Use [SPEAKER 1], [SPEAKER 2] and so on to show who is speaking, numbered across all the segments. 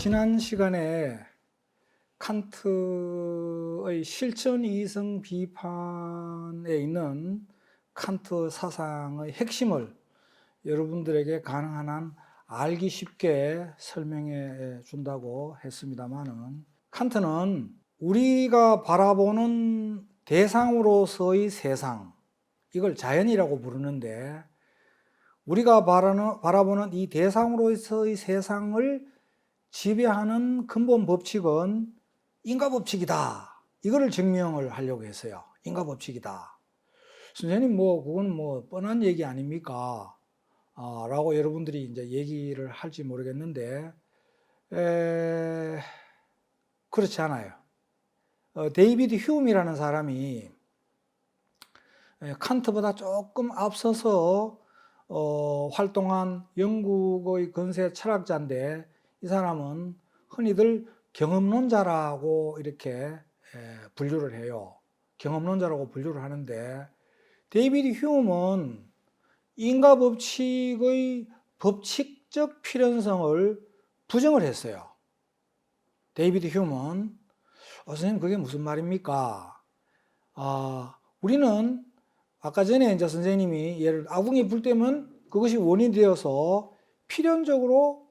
[SPEAKER 1] 지난 시간에 칸트의 실천 이성 비판에 있는 칸트 사상의 핵심을 여러분들에게 가능한 한 알기 쉽게 설명해 준다고 했습니다만은, 칸트는 우리가 바라보는 대상으로서의 세상, 이걸 자연이라고 부르는데, 우리가 바라보는 이 대상으로서의 세상을 지배하는 근본 법칙은 인과법칙이다. 이거를 증명을 하려고 했어요. 인과법칙이다. 선생님, 그건 뻔한 얘기 아닙니까? 라고 여러분들이 이제 얘기를 할지 모르겠는데, 그렇지 않아요. 데이비드 휴움이라는 사람이 칸트보다 조금 앞서서 활동한 영국의 근세 철학자인데, 이 사람은 흔히들 경험론자라고 이렇게 분류를 해요. 경험론자라고 분류를 하는데, 데이비드 휴움은 인과법칙의 법칙적 필연성을 부정을 했어요. 데이비드 휴움은 선생님, 그게 무슨 말입니까? 우리는 아까 전에 이제 선생님이 아궁이 불 때면 그것이 원인이 되어서 필연적으로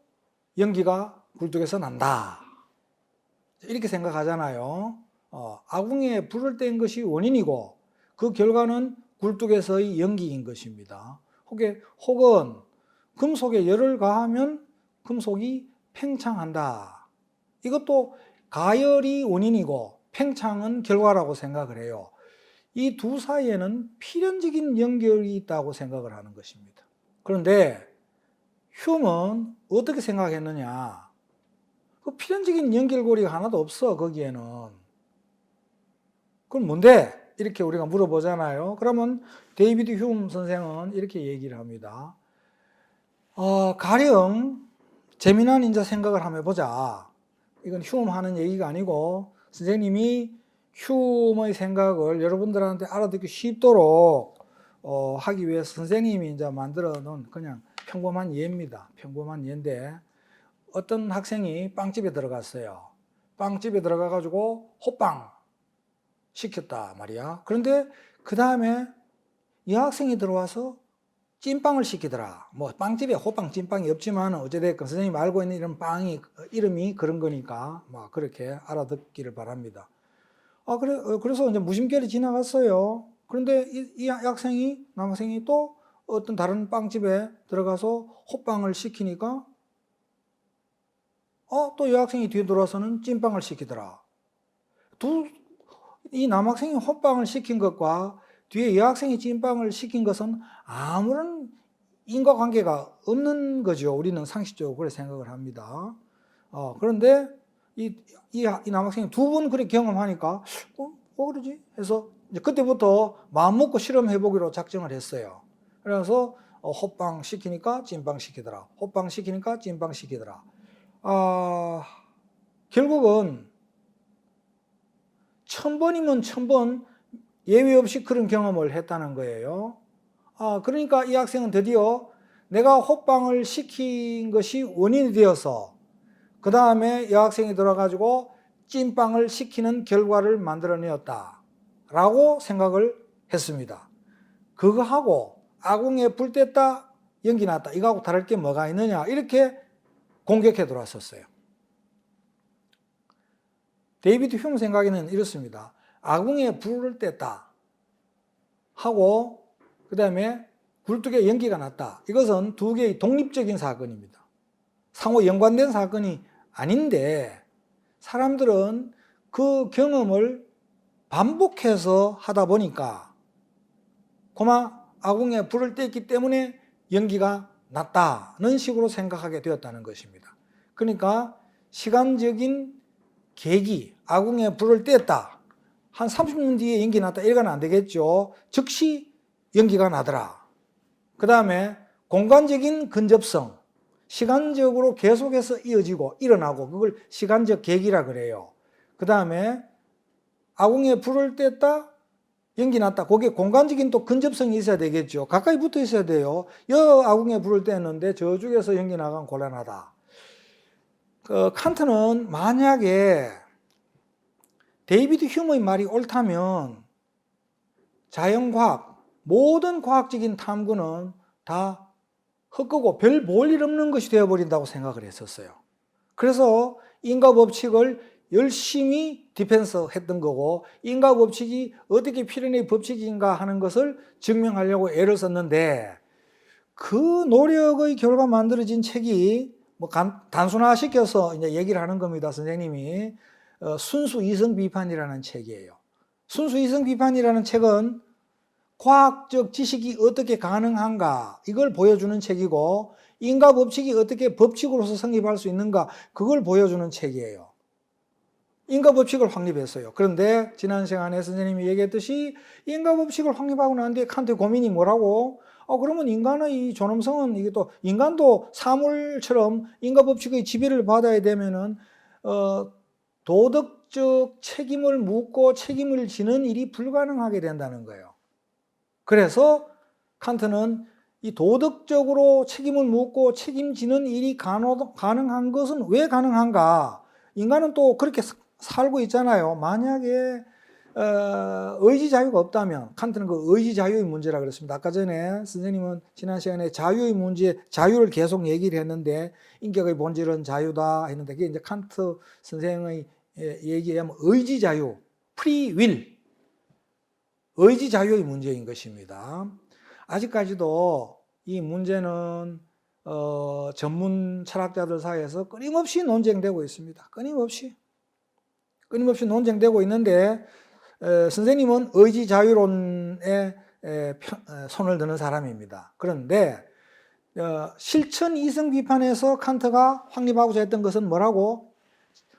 [SPEAKER 1] 연기가 굴뚝에서 난다. 이렇게 생각하잖아요. 아궁이에 불을 뗀 것이 원인이고 그 결과는 굴뚝에서의 연기인 것입니다. 혹은 금속에 열을 가하면 금속이 팽창한다. 이것도 가열이 원인이고 팽창은 결과라고 생각을 해요. 이 두 사이에는 필연적인 연결이 있다고 생각을 하는 것입니다. 그런데 휴움은 어떻게 생각했느냐? 그 필연적인 연결고리가 하나도 없어, 거기에는. 그럼 뭔데? 이렇게 우리가 물어보잖아요. 그러면 데이비드 휴움 선생은 이렇게 얘기를 합니다. 가령 재미난 이제 생각을 한번 해보자. 이건 휴움 하는 얘기가 아니고, 선생님이 휴움의 생각을 여러분들한테 알아듣기 쉽도록 하기 위해서 선생님이 이제 만들어 놓은 그냥 평범한 예입니다. 평범한 예인데, 어떤 학생이 빵집에 들어갔어요. 빵집에 들어가가지고 호빵 시켰다 말이야. 그런데 그 다음에 이 학생이 들어와서 찐빵을 시키더라. 빵집에 호빵, 찐빵이 없지만 어찌됐건 선생님이 알고 있는 이런 빵이 이름이 그런 거니까 그렇게 알아듣기를 바랍니다. 그래서 이제 무심결에 지나갔어요. 그런데 이 남학생이 또 어떤 다른 빵집에 들어가서 호빵을 시키니까 또 여학생이 뒤에 돌아서는 찐빵을 시키더라. 이 남학생이 호빵을 시킨 것과 뒤에 여학생이 찐빵을 시킨 것은 아무런 인과관계가 없는 거죠. 우리는 상식적으로 그렇게 생각을 합니다. 그런데 이 남학생이 두 번 그렇게 경험하니까 그러지? 해서 이제 그때부터 마음 먹고 실험해보기로 작정을 했어요. 그래서 호빵 시키니까 찐빵 시키더라. 호빵 시키니까 찐빵 시키더라. 결국은 1000번이면 1000번 예외 없이 그런 경험을 했다는 거예요. 그러니까 이 학생은 드디어 내가 호빵을 시킨 것이 원인이 되어서 그 다음에 여학생이 들어가지고 찐빵을 시키는 결과를 만들어내었다 라고 생각을 했습니다. 그거하고 아궁이에 불 뗐다 연기 났다 이거하고 다를 게 뭐가 있느냐 이렇게 공격해 들어왔었어요. 데이비드 휴움 생각에는 이렇습니다. 아궁이에 불을 뗐다 하고 그 다음에 굴뚝에 연기가 났다. 이것은 두 개의 독립적인 사건입니다. 상호 연관된 사건이 아닌데 사람들은 그 경험을 반복해서 하다 보니까 아궁이에 불을 뗐기 때문에 연기가 났다는 식으로 생각하게 되었다는 것입니다. 그러니까 시간적인 계기, 아궁이에 불을 뗐다. 한 30분 뒤에 연기 났다. 이건 안 되겠죠. 즉시 연기가 나더라. 그 다음에 공간적인 근접성, 시간적으로 계속해서 이어지고 일어나고 그걸 시간적 계기라 그래요. 그 다음에 아궁이에 불을 뗐다, 연기 났다. 거기에 공간적인 또 근접성이 있어야 되겠죠. 가까이 붙어 있어야 돼요. 아궁이에 불을 뗐는데 저쪽에서 연기 나가면 곤란하다. 칸트는 만약에 데이비드 휴머의 말이 옳다면 자연과학, 모든 과학적인 탐구는 다 헛거고 별 볼 일 없는 것이 되어버린다고 생각을 했었어요. 그래서 인과 법칙을 열심히 디펜스 했던 거고, 인과 법칙이 어떻게 필연의 법칙인가 하는 것을 증명하려고 애를 썼는데, 그 노력의 결과 만들어진 책이 뭐 단순화시켜서 이제 얘기를 하는 겁니다. 선생님이 순수 이성 비판이라는 책이에요. 순수 이성 비판이라는 책은 과학적 지식이 어떻게 가능한가 이걸 보여주는 책이고, 인과 법칙이 어떻게 법칙으로서 성립할 수 있는가 그걸 보여주는 책이에요. 인과 법칙을 확립했어요. 그런데 지난 시간에 선생님이 얘기했듯이 인과 법칙을 확립하고 난 뒤에 칸트의 고민이 뭐라고? 그러면 인간의 이 존엄성은, 이게 또 인간도 사물처럼 인과 법칙의 지배를 받아야 되면은 도덕적 책임을 묻고 책임을 지는 일이 불가능하게 된다는 거예요. 그래서 칸트는 이 도덕적으로 책임을 묻고 책임지는 일이 가능한 것은 왜 가능한가? 인간은 또 그렇게 살고 있잖아요. 만약에 의지 자유가 없다면, 칸트는 그 의지 자유의 문제라 그랬습니다. 아까 전에 선생님은 지난 시간에 자유의 문제, 자유를 계속 얘기를 했는데, 인격의 본질은 자유다 했는데, 그게 이제 칸트 선생의 얘기에 하면 의지 자유, free will, 의지 자유의 문제인 것입니다. 아직까지도 이 문제는 전문 철학자들 사이에서 끊임없이 논쟁되고 있습니다. 끊임없이 논쟁되고 있는데, 선생님은 의지 자유론에 손을 드는 사람입니다. 그런데 실천 이성 비판에서 칸트가 확립하고자 했던 것은 뭐라고?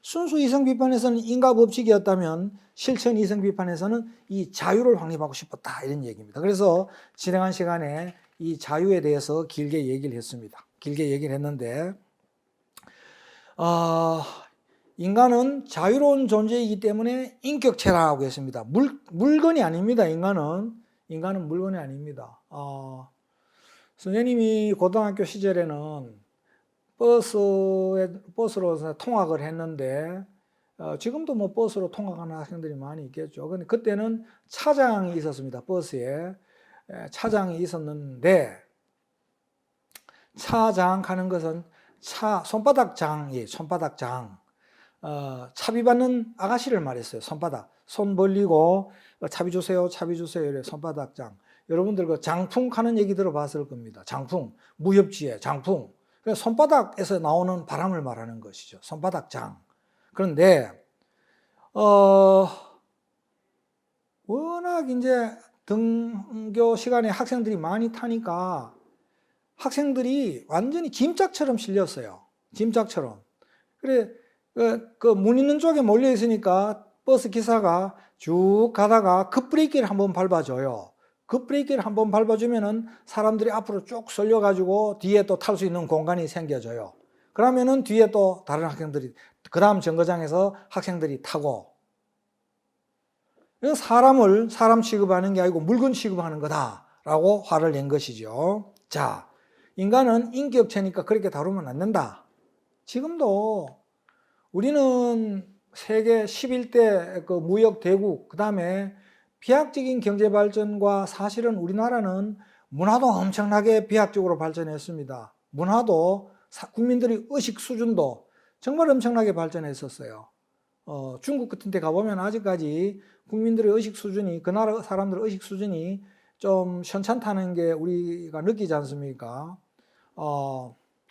[SPEAKER 1] 순수 이성 비판에서는 인과 법칙이었다면 실천 이성 비판에서는 이 자유를 확립하고 싶었다, 이런 얘기입니다. 그래서 진행한 시간에 이 자유에 대해서 길게 얘기를 했습니다. 길게 얘기를 했는데, 인간은 자유로운 존재이기 때문에 인격체라고 했습니다. 물건이 아닙니다. 인간은 물건이 아닙니다. 선생님이 고등학교 시절에는 버스로 통학을 했는데, 지금도 뭐 버스로 통학하는 학생들이 많이 있겠죠. 근데 그때는 차장이 있었습니다. 버스에 차장이 있었는데, 차장 하는 것은 손바닥장이에요. 손바닥장. 차비 받는 아가씨를 말했어요. 손 벌리고 차비 주세요, 차비 주세요, 이래 손바닥장. 여러분들 그 장풍 하는 얘기 들어봤을 겁니다. 장풍, 무협지에 장풍. 손바닥에서 나오는 바람을 말하는 것이죠. 손바닥장. 그런데 워낙 이제 등교 시간에 학생들이 많이 타니까 학생들이 완전히 짐짝처럼 실렸어요. 짐짝처럼. 그래, 그 문 있는 쪽에 몰려 있으니까 버스 기사가 쭉 가다가 급브레이크를 한번 밟아줘요. 급브레이크를 한번 밟아주면은 사람들이 앞으로 쭉 쏠려가지고 뒤에 또 탈 수 있는 공간이 생겨져요. 그러면은 뒤에 또 다른 학생들이, 그 다음 정거장에서 학생들이 타고. 사람 취급하는 게 아니고 물건 취급하는 거다라고 화를 낸 것이죠. 자, 인간은 인격체니까 그렇게 다루면 안 된다. 지금도 우리는 세계 11대 그 무역 대국, 그 다음에 비약적인 경제 발전과, 사실은 우리나라는 문화도 엄청나게 비약적으로 발전했습니다. 문화도, 국민들의 의식 수준도 정말 엄청나게 발전했었어요. 중국 같은 데 가보면 아직까지 국민들의 의식 수준이, 그 나라 사람들의 의식 수준이 좀 현찮다는 게 우리가 느끼지 않습니까?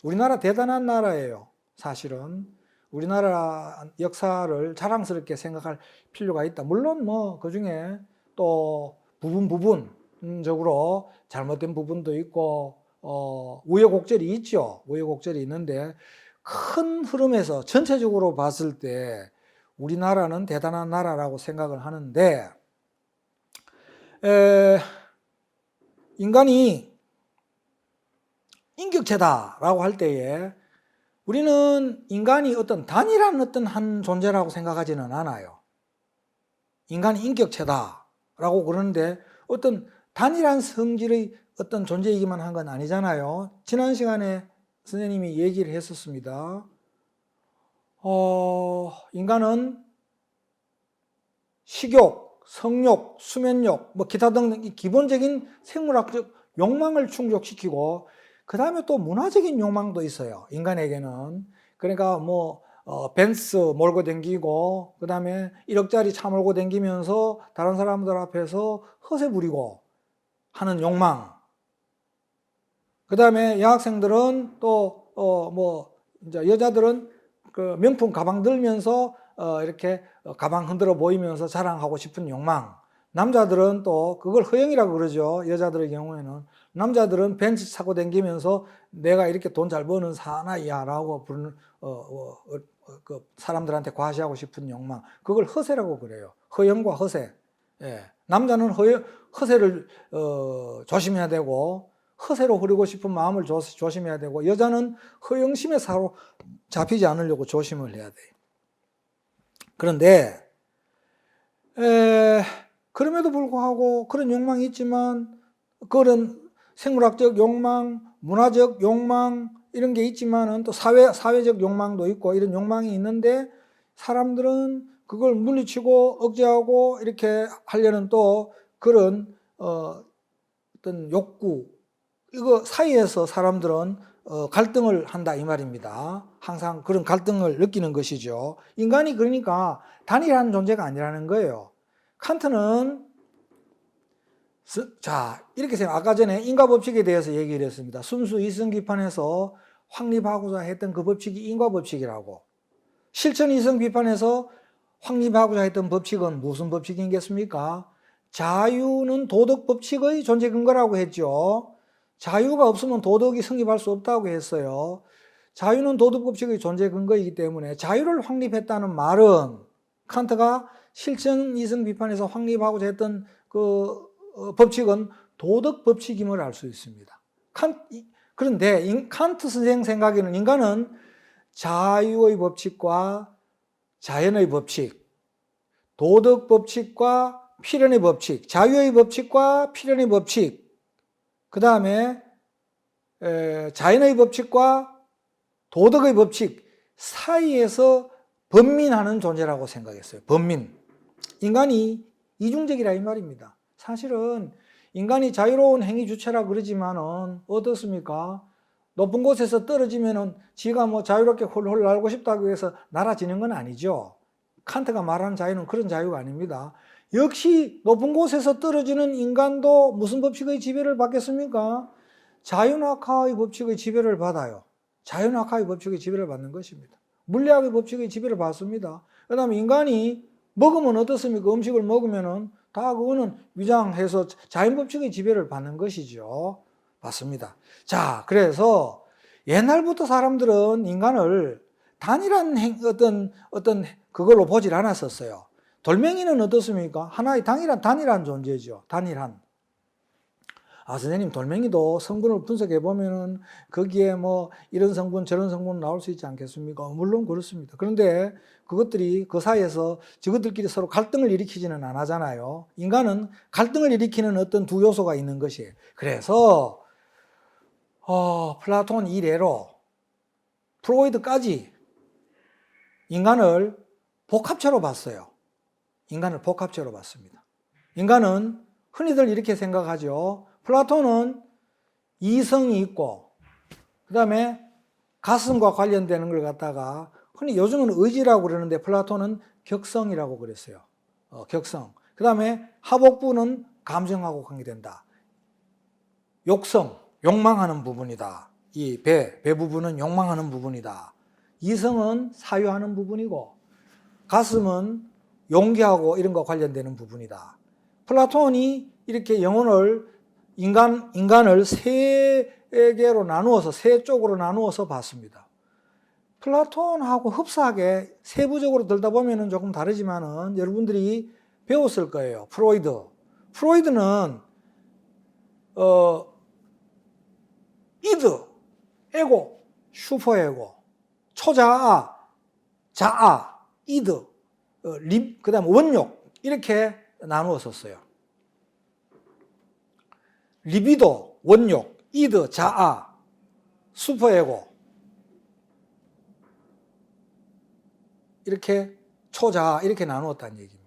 [SPEAKER 1] 우리나라 대단한 나라예요. 사실은 우리나라 역사를 자랑스럽게 생각할 필요가 있다. 물론 뭐 그중에 또 부분적으로 잘못된 부분도 있고 우여곡절이 있죠. 우여곡절이 있는데, 큰 흐름에서 전체적으로 봤을 때 우리나라는 대단한 나라라고 생각을 하는데, 인간이 인격체다라고 할 때에 우리는 인간이 어떤 단일한 어떤 한 존재라고 생각하지는 않아요. 인간이 인격체다라고 그러는데 어떤 단일한 성질의 어떤 존재이기만 한 건 아니잖아요. 지난 시간에 선생님이 얘기를 했었습니다. 인간은 식욕, 성욕, 수면욕, 뭐 기타 등등 기본적인 생물학적 욕망을 충족시키고 그 다음에 또 문화적인 욕망도 있어요. 인간에게는. 그러니까 뭐 벤츠 몰고 댕기고 그 다음에 1억짜리 차 몰고 댕기면서 다른 사람들 앞에서 허세 부리고 하는 욕망. 그 다음에 여학생들은 또 뭐 이제 여자들은 그 명품 가방 들면서 이렇게 가방 흔들어 보이면서 자랑하고 싶은 욕망. 남자들은 또 그걸 허영이라고 그러죠. 여자들의 경우에는. 남자들은 벤츠 타고 다니면서 내가 이렇게 돈 잘 버는 사나이야라고 부르는 그 사람들한테 과시하고 싶은 욕망. 그걸 허세라고 그래요. 허영과 허세. 예. 남자는 허세를 조심해야 되고 허세로 흐르고 싶은 마음을 조심해야 되고 여자는 허영심에 사로잡히지 않으려고 조심을 해야 돼요. 그런데 그럼에도 불구하고 그런 욕망이 있지만 그런 생물학적 욕망, 문화적 욕망 이런 게 있지만은 또 사회적 욕망도 있고 이런 욕망이 있는데 사람들은 그걸 물리치고 억제하고 이렇게 하려는 또 그런 어떤 욕구 이거 사이에서 사람들은 갈등을 한다 이 말입니다. 항상 그런 갈등을 느끼는 것이죠. 인간이 그러니까 단일한 존재가 아니라는 거예요. 칸트는 자 이렇게 생각. 아까 전에 인과법칙에 대해서 얘기를 했습니다. 순수 이성비판에서 확립하고자 했던 그 법칙이 인과법칙이라고. 실천 이성비판에서 확립하고자 했던 법칙은 무슨 법칙이겠습니까? 자유는 도덕법칙의 존재 근거라고 했죠. 자유가 없으면 도덕이 성립할 수 없다고 했어요. 자유는 도덕법칙의 존재 근거이기 때문에 자유를 확립했다는 말은 칸트가 실천 이성 비판에서 확립하고자 했던 그 법칙은 도덕법칙임을 알 수 있습니다. 그런데 칸트 선생 생각에는 인간은 자유의 법칙과 자연의 법칙, 도덕법칙과 필연의 법칙, 자유의 법칙과 필연의 법칙, 그 다음에 자연의 법칙과 도덕의 법칙 사이에서 번민하는 존재라고 생각했어요. 번민. 인간이 이중적이라 이 말입니다. 사실은 인간이 자유로운 행위 주체라 그러지만은 어떻습니까? 높은 곳에서 떨어지면은 지가 뭐 자유롭게 홀홀 날고 싶다고 해서 날아지는 건 아니죠. 칸트가 말하는 자유는 그런 자유가 아닙니다. 역시 높은 곳에서 떨어지는 인간도 무슨 법칙의 지배를 받겠습니까? 자유낙하의 법칙의 지배를 받아요. 자유낙하의 법칙의 지배를 받는 것입니다. 물리학의 법칙의 지배를 받습니다. 그 다음에 인간이 먹으면 어떻습니까? 음식을 먹으면은 다 그거는 위장해서 자연법칙의 지배를 받는 것이죠. 맞습니다. 자, 그래서 옛날부터 사람들은 인간을 단일한 어떤 그걸로 보질 않았었어요. 돌멩이는 어떻습니까? 하나의 단일한 존재죠. 단일한. 선생님, 돌멩이도 성분을 분석해 보면은 거기에 뭐 이런 성분, 저런 성분 나올 수 있지 않겠습니까? 물론 그렇습니다. 그런데 그것들이 그 사이에서 저것들끼리 서로 갈등을 일으키지는 않잖아요. 인간은 갈등을 일으키는 어떤 두 요소가 있는 것이에요. 그래서 플라톤 이래로 프로이드까지 인간을 복합체로 봤어요. 인간을 복합체로 봤습니다. 인간은 흔히들 이렇게 생각하죠. 플라톤은 이성이 있고 그 다음에 가슴과 관련되는 걸 갖다가 흔히 요즘은 의지라고 그러는데 플라톤은 격성이라고 그랬어요. 격성. 그 다음에 하복부는 감정하고 관계된다. 욕성, 욕망하는 부분이다. 이 배 부분은 욕망하는 부분이다. 이성은 사유하는 부분이고 가슴은 용기하고 이런 거 관련되는 부분이다. 플라톤이 이렇게 인간을 세 개로 나누어서 세 쪽으로 나누어서 봤습니다. 플라톤하고 흡사하게 세부적으로 들다 보면은 조금 다르지만은 여러분들이 배웠을 거예요. 프로이드는 이드, 에고, 슈퍼에고, 초자아, 자아, 이드, 그 다음 원욕 이렇게 나누었었어요. 리비도, 원욕, 이드, 자아, 슈퍼에고. 이렇게 초자 이렇게 나누었다는 얘기입니다.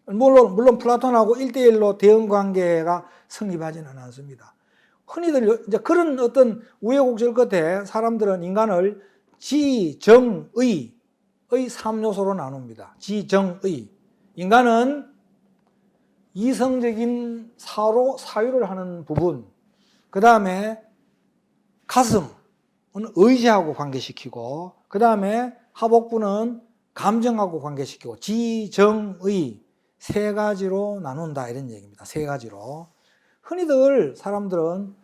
[SPEAKER 1] 물론 플라톤하고 1대1로 대응 관계가 성립하지는 않습니다. 흔히들 이제 그런 어떤 우여곡절 끝에 사람들은 인간을 지정의의 3요소로 나눕니다. 지정의. 인간은 이성적인 사유를 하는 부분, 그 다음에 가슴은 의지하고 관계시키고, 그 다음에 하복부는 감정하고 관계시키고, 지정의 세 가지로 나눈다 이런 얘기입니다. 세 가지로. 흔히들 사람들은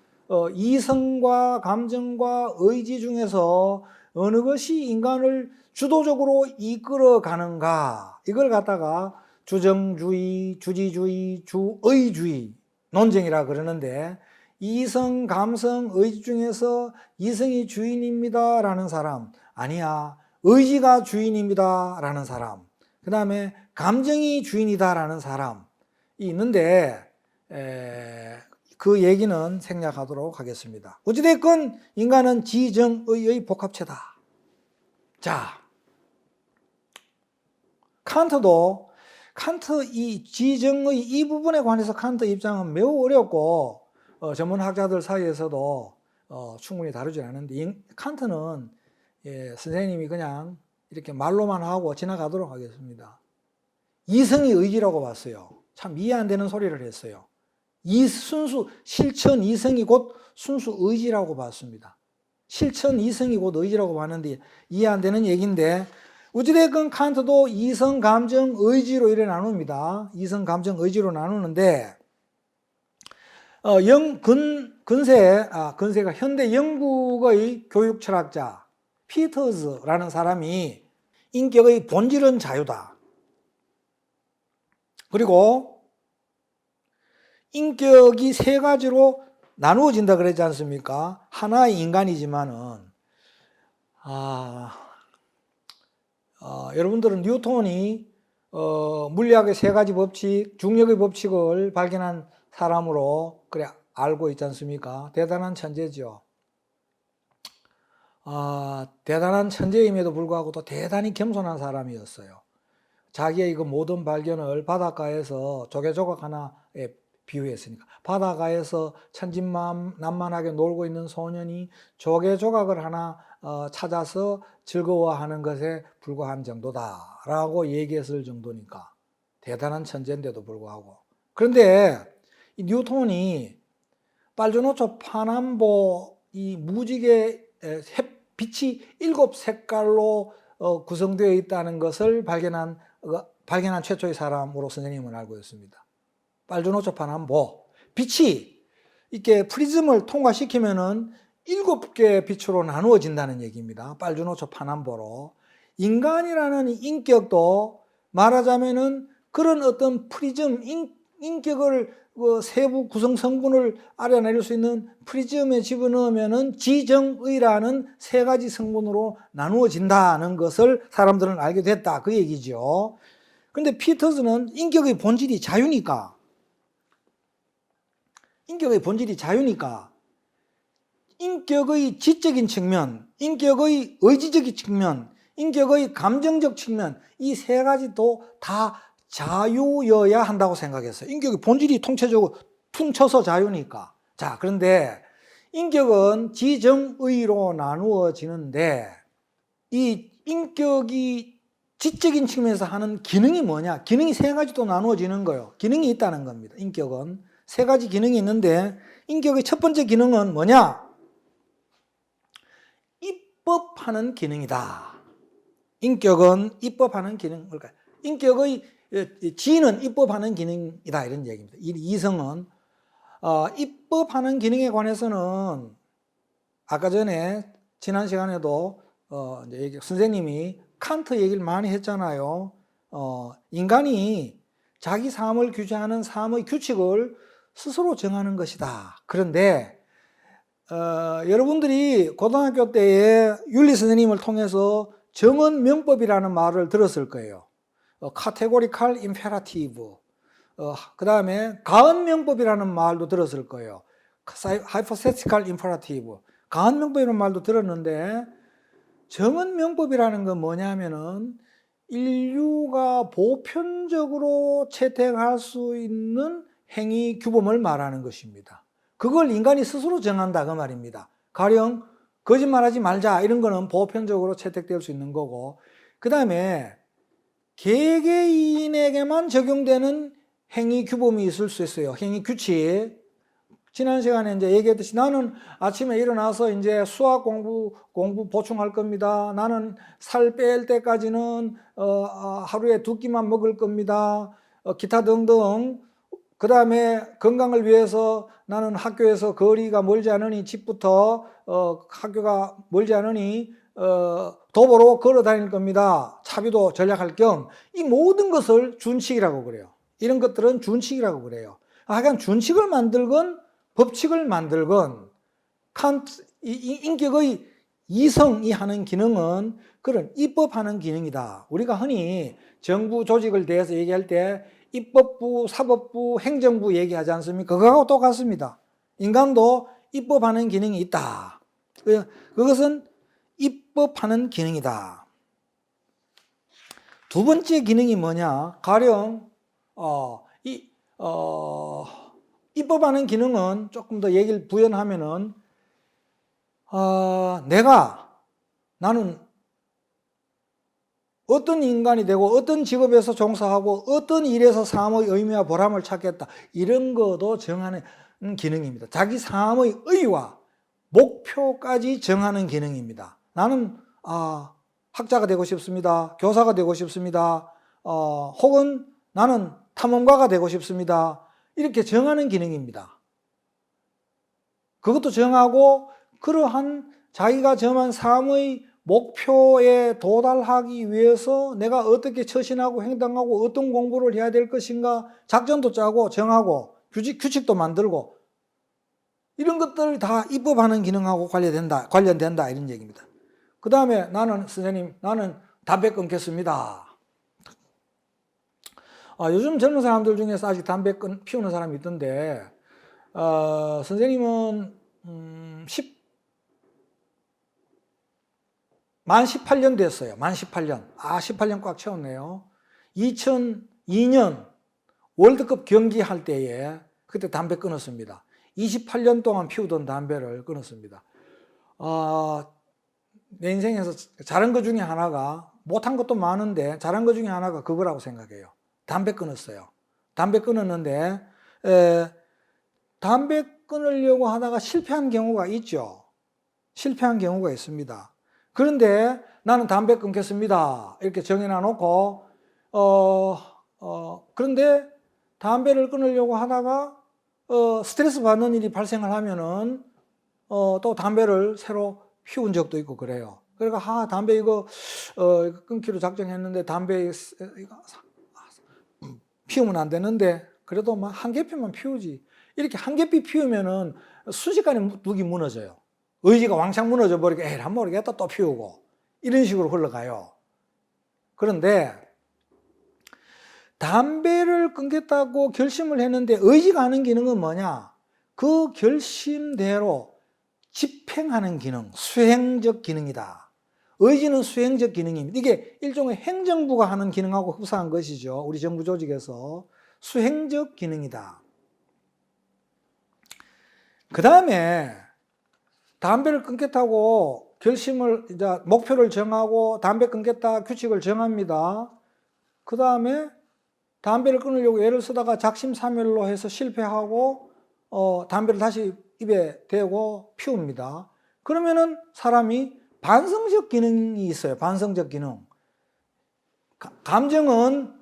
[SPEAKER 1] 이성과 감정과 의지 중에서 어느 것이 인간을 주도적으로 이끌어 가는가, 이걸 갖다가 주정주의, 주지주의, 주의주의 논쟁이라 그러는데, 이성, 감성, 의지 중에서 이성이 주인입니다 라는 사람, 아니야 의지가 주인입니다 라는 사람, 그 다음에 감정이 주인이다 라는 사람이 있는데, 그 얘기는 생략하도록 하겠습니다. 어찌됐건 인간은 지정의의 복합체다. 자, 칸트 이 지정의 이 부분에 관해서 칸트 입장은 매우 어렵고 전문학자들 사이에서도 충분히 다루지 않는데, 칸트는 선생님이 그냥 이렇게 말로만 하고 지나가도록 하겠습니다. 이성이 의지라고 봤어요. 참 이해 안 되는 소리를 했어요. 실천 이성이 곧 순수 의지라고 봤습니다. 실천 이성이 곧 의지라고 봤는데 이해 안 되는 얘기인데, 어찌됐건 칸트도 이성, 감정, 의지로 이래 나눕니다. 이성, 감정, 의지로 나누는데, 근세가 현대 영국의 교육 철학자 피터즈라는 사람이 인격의 본질은 자유다. 그리고 인격이 세 가지로 나누어진다 그랬지 않습니까? 하나의 인간이지만은, 여러분들은 뉴턴이 물리학의 세 가지 법칙, 중력의 법칙을 발견한 사람으로 그래 알고 있지 않습니까? 대단한 천재죠. 대단한 천재임에도 불구하고 또 대단히 겸손한 사람이었어요. 자기의 그 모든 발견을 바닷가에서 조개조각 하나에 비유했으니까, 바닷가에서 천진난만하게 놀고 있는 소년이 조개조각을 하나 찾아서 즐거워하는 것에 불과한 정도다라고 얘기했을 정도니까 대단한 천재인데도 불구하고. 그런데 이 뉴턴이 빨주노초 파남보 이 무지개 빛이 7색깔로 구성되어 있다는 것을 발견한 최초의 사람으로 선생님은 알고 있습니다. 빨주노초 파남보 빛이 이렇게 프리즘을 통과시키면은 7개의 빛으로 나누어진다는 얘기입니다. 빨주노초 파남보로. 인간이라는 인격도 말하자면은 그런 어떤 프리즘, 인격을 세부 구성 성분을 알아낼 수 있는 프리즘에 집어넣으면은 지정의라는 세 가지 성분으로 나누어진다는 것을 사람들은 알게 됐다. 그 얘기죠. 그런데 피터스는 인격의 본질이 자유니까, 인격의 지적인 측면, 인격의 의지적인 측면, 인격의 감정적 측면, 이 세 가지도 다 자유여야 한다고 생각했어요. 인격의 본질이 통째적으로 퉁쳐서 자유니까. 자, 그런데 인격은 지정의로 나누어지는데, 이 인격이 지적인 측면에서 하는 기능이 뭐냐? 기능이 세 가지도 나누어지는 거예요. 기능이 있다는 겁니다. 인격은 세 가지 기능이 있는데, 인격의 첫 번째 기능은 뭐냐? 입법하는 기능이다. 인격은 입법하는 기능, 그러니까 인격의 지는 입법하는 기능이다 이런 얘기입니다. 이성은 입법하는 기능에 관해서는 아까 전에 지난 시간에도 이제 선생님이 칸트 얘기를 많이 했잖아요. 인간이 자기 삶을 규제하는 삶의 규칙을 스스로 정하는 것이다. 그런데 여러분들이 고등학교 때에 윤리 선생님을 통해서 정언명법이라는 말을 들었을 거예요. 카테고리칼 임페라티브, 그 다음에 가언명법이라는 말도 들었을 거예요. 하이포세티칼 임페라티브, 가언명법이라는 말도 들었는데, 정언명법이라는 건 뭐냐면은 인류가 보편적으로 채택할 수 있는 행위 규범을 말하는 것입니다. 그걸 인간이 스스로 정한다 그 말입니다. 가령 거짓말하지 말자 이런 거는 보편적으로 채택될 수 있는 거고, 그 다음에 개개인에게만 적용되는 행위 규범이 있을 수 있어요. 행위 규칙. 지난 시간에 이제 얘기했듯이 나는 아침에 일어나서 이제 수학 공부 보충할 겁니다. 나는 살 뺄 때까지는 하루에 2끼만 먹을 겁니다. 기타 등등. 그 다음에 건강을 위해서 나는 학교에서 거리가 멀지 않으니 집부터 학교가 멀지 않으니 도보로 걸어 다닐 겁니다. 차비도 절약할 겸. 이 모든 것을 준칙이라고 그래요. 이런 것들은 준칙이라고 그래요. 하여간 준칙을 만들건 법칙을 만들건 인격의 이성이 하는 기능은 그런 입법하는 기능이다. 우리가 흔히 정부 조직을 대해서 얘기할 때 입법부, 사법부, 행정부 얘기하지 않습니까? 그거하고 똑같습니다. 인간도 입법하는 기능이 있다. 그것은 입법하는 기능이다. 두 번째 기능이 뭐냐? 가령 입법하는 기능은 조금 더 얘기를 부연하면은 나는 어떤 인간이 되고 어떤 직업에서 종사하고 어떤 일에서 삶의 의미와 보람을 찾겠다 이런 것도 정하는 기능입니다. 자기 삶의 의와 목표까지 정하는 기능입니다. 나는 학자가 되고 싶습니다. 교사가 되고 싶습니다. 혹은 나는 탐험가가 되고 싶습니다. 이렇게 정하는 기능입니다. 그것도 정하고 그러한 자기가 정한 삶의 목표에 도달하기 위해서 내가 어떻게 처신하고 행동하고 어떤 공부를 해야 될 것인가 작전도 짜고 정하고 규칙도 만들고 이런 것들 다 입법하는 기능하고 관련된다 이런 얘기입니다. 그 다음에 선생님 나는 담배 끊겠습니다. 요즘 젊은 사람들 중에서 아직 담배 피우는 사람이 있던데 선생님은 만 18년 됐어요. 만 18년. 18년 꽉 채웠네요. 2002년 월드컵 경기할 때에 그때 담배 끊었습니다. 28년 동안 피우던 담배를 끊었습니다. 내 인생에서 잘한 것 중에 하나가, 못한 것도 많은데 잘한 것 중에 하나가 그거라고 생각해요. 담배 끊었어요. 담배 끊었는데 담배 끊으려고 하다가 실패한 경우가 있죠. 실패한 경우가 있습니다. 그런데 나는 담배 끊겠습니다. 이렇게 정해놔 놓고 그런데 담배를 끊으려고 하다가 스트레스 받는 일이 발생을 하면은 또 담배를 새로 피운 적도 있고 그래요. 그러니까 담배 이거 끊기로 작정했는데 담배 이거 피우면 안 되는데 그래도 막 한 개피만 피우지. 이렇게 한 개피 피우면은 순식간에 묵이 무너져요. 의지가 왕창 무너져 버리고 에이 안 모르겠다 또 피우고 이런 식으로 흘러가요. 그런데 담배를 끊겠다고 결심을 했는데 의지가 하는 기능은 뭐냐? 그 결심대로 집행하는 기능, 수행적 기능이다. 의지는 수행적 기능입니다. 이게 일종의 행정부가 하는 기능하고 흡사한 것이죠. 우리 정부 조직에서 수행적 기능이다. 그 다음에 담배를 끊겠다고 목표를 정하고 담배 끊겠다 규칙을 정합니다. 그 다음에 담배를 끊으려고 애를 쓰다가 작심삼일로 해서 실패하고 담배를 다시 입에 대고 피웁니다. 그러면은 사람이 반성적 기능이 있어요. 반성적 기능. 감정은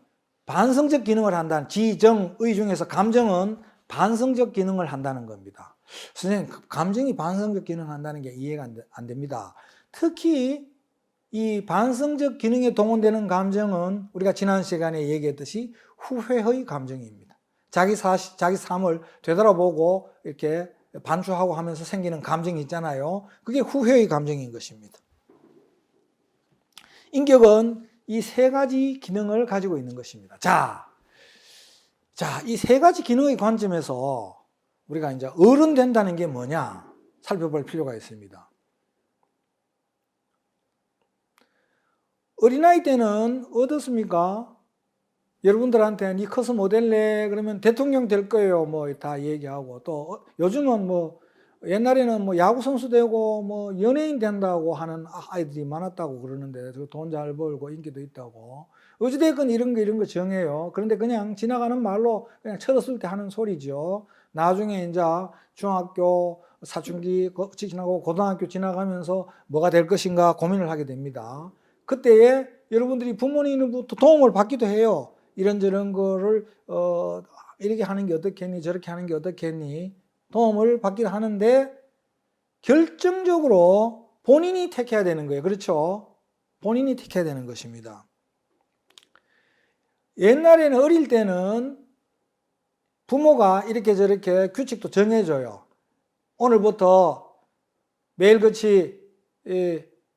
[SPEAKER 1] 반성적 기능을 한다는, 지정의 중에서 감정은 반성적 기능을 한다는 겁니다. 선생님, 감정이 반성적 기능을 한다는 게 이해가 안 됩니다. 특히 이 반성적 기능에 동원되는 감정은 우리가 지난 시간에 얘기했듯이 후회의 감정입니다. 자기 삶을 되돌아보고 이렇게 반추하고 하면서 생기는 감정이 있잖아요. 그게 후회의 감정인 것입니다. 인격은 이 세 가지 기능을 가지고 있는 것입니다. 자, 이 세 가지 기능의 관점에서 우리가 이제 어른 된다는 게 뭐냐 살펴볼 필요가 있습니다. 어린아이 때는 어떻습니까? 여러분들한테 니 커서 뭐 될래? 그러면 대통령 될 거예요. 뭐 다 얘기하고 또 요즘은 뭐 옛날에는 뭐 야구 선수 되고 뭐 연예인 된다고 하는 아이들이 많았다고 그러는데 돈 잘 벌고 인기도 있다고. 어찌됐건 이런 거 정해요. 그런데 그냥 지나가는 말로 그냥 쳐졌을 때 하는 소리죠. 나중에 이제 중학교 사춘기 지나고 고등학교 지나가면서 뭐가 될 것인가 고민을 하게 됩니다. 그때에 여러분들이 부모님으로부터 도움을 받기도 해요. 이런저런 거를 이렇게 하는 게 어떻겠니 저렇게 하는 게 어떻겠니 도움을 받기도 하는데 결정적으로 본인이 택해야 되는 거예요. 그렇죠? 본인이 택해야 되는 것입니다. 옛날에는 어릴 때는 부모가 이렇게 저렇게 규칙도 정해줘요. 오늘부터 매일같이